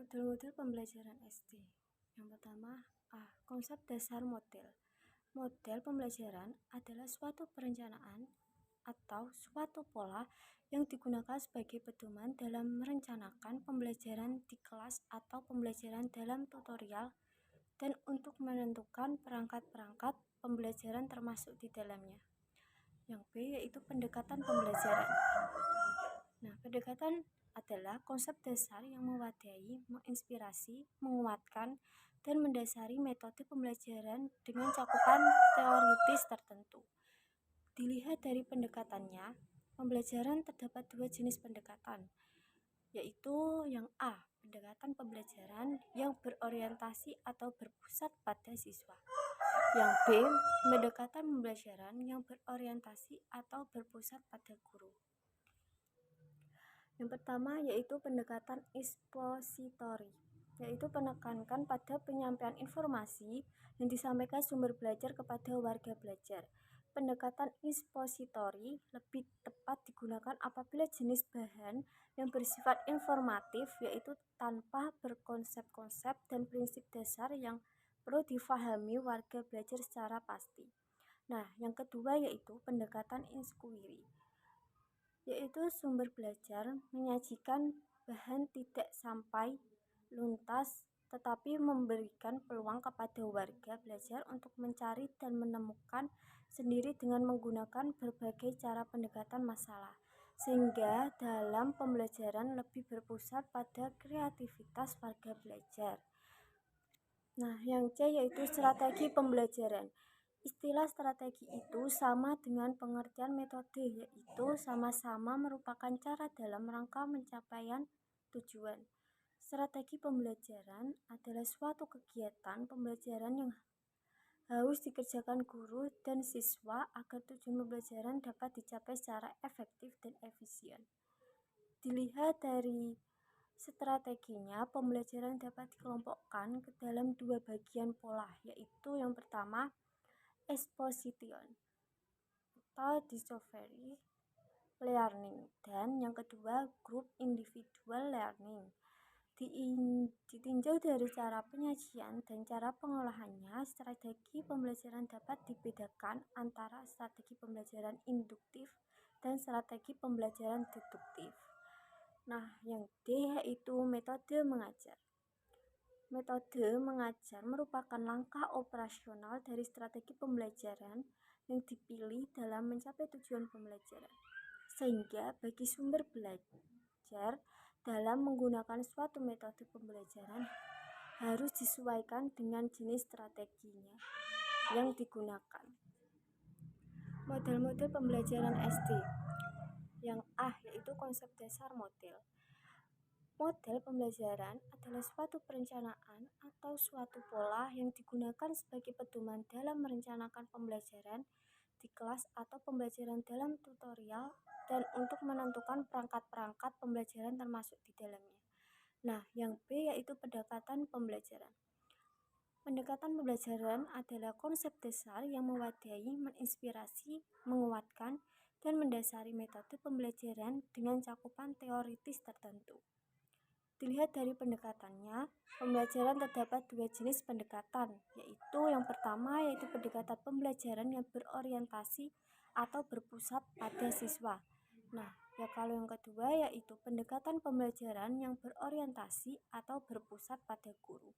Model-model pembelajaran SD. Yang pertama, A. Konsep dasar model. Model pembelajaran adalah suatu perencanaan atau suatu pola yang digunakan sebagai pedoman dalam merencanakan pembelajaran di kelas atau pembelajaran dalam tutorial dan untuk menentukan perangkat-perangkat pembelajaran termasuk di dalamnya. Yang B yaitu pendekatan pembelajaran. Nah, pendekatan adalah konsep dasar yang mewadahi, menginspirasi, menguatkan, dan mendasari metode pembelajaran dengan cakupan teoritis tertentu. Dilihat dari pendekatannya, pembelajaran terdapat dua jenis pendekatan, yaitu yang A, pendekatan pembelajaran yang berorientasi atau berpusat pada siswa. Yang B, pendekatan pembelajaran yang berorientasi atau berpusat pada guru. Yang pertama yaitu pendekatan expository, yaitu menekankan pada penyampaian informasi yang disampaikan sumber belajar kepada warga belajar. Pendekatan expository lebih tepat digunakan apabila jenis bahan yang bersifat informatif, yaitu tanpa berkonsep-konsep dan prinsip dasar yang perlu difahami warga belajar secara pasti. Nah, yang kedua yaitu pendekatan inquiry, yaitu sumber belajar menyajikan bahan tidak sampai luntas tetapi memberikan peluang kepada warga belajar untuk mencari dan menemukan sendiri dengan menggunakan berbagai cara pendekatan masalah, sehingga dalam pembelajaran lebih berpusat pada kreativitas warga belajar. Nah, yang C yaitu strategi pembelajaran. Istilah strategi itu sama dengan pengertian metode, yaitu sama-sama merupakan cara dalam rangka pencapaian tujuan. Strategi pembelajaran adalah suatu kegiatan pembelajaran yang harus dikerjakan guru dan siswa agar tujuan pembelajaran dapat dicapai secara efektif dan efisien. Dilihat dari strateginya, pembelajaran dapat dikelompokkan ke dalam dua bagian pola, yaitu yang pertama exposition atau discovery learning, dan yang kedua group individual learning. Ditinjau dari cara penyajian dan cara pengolahannya, strategi pembelajaran dapat dibedakan antara strategi pembelajaran induktif dan strategi pembelajaran deduktif. Nah, yang D yaitu metode mengajar. Metode mengajar merupakan langkah operasional dari strategi pembelajaran yang dipilih dalam mencapai tujuan pembelajaran. Sehingga bagi sumber belajar dalam menggunakan suatu metode pembelajaran harus disesuaikan dengan jenis strateginya yang digunakan. Model-model pembelajaran SD. Yang A yaitu konsep dasar model. Model pembelajaran adalah suatu perencanaan atau suatu pola yang digunakan sebagai pedoman dalam merencanakan pembelajaran di kelas atau pembelajaran dalam tutorial dan untuk menentukan perangkat-perangkat pembelajaran termasuk di dalamnya. Nah, yang B yaitu pendekatan pembelajaran. Pendekatan pembelajaran adalah konsep dasar yang mewadahi, menginspirasi, menguatkan, dan mendasari metode pembelajaran dengan cakupan teoritis tertentu. Dilihat dari pendekatannya, pembelajaran terdapat dua jenis pendekatan, yaitu yang pertama yaitu pendekatan pembelajaran yang berorientasi atau berpusat pada siswa. Nah, kalau yang kedua yaitu pendekatan pembelajaran yang berorientasi atau berpusat pada guru.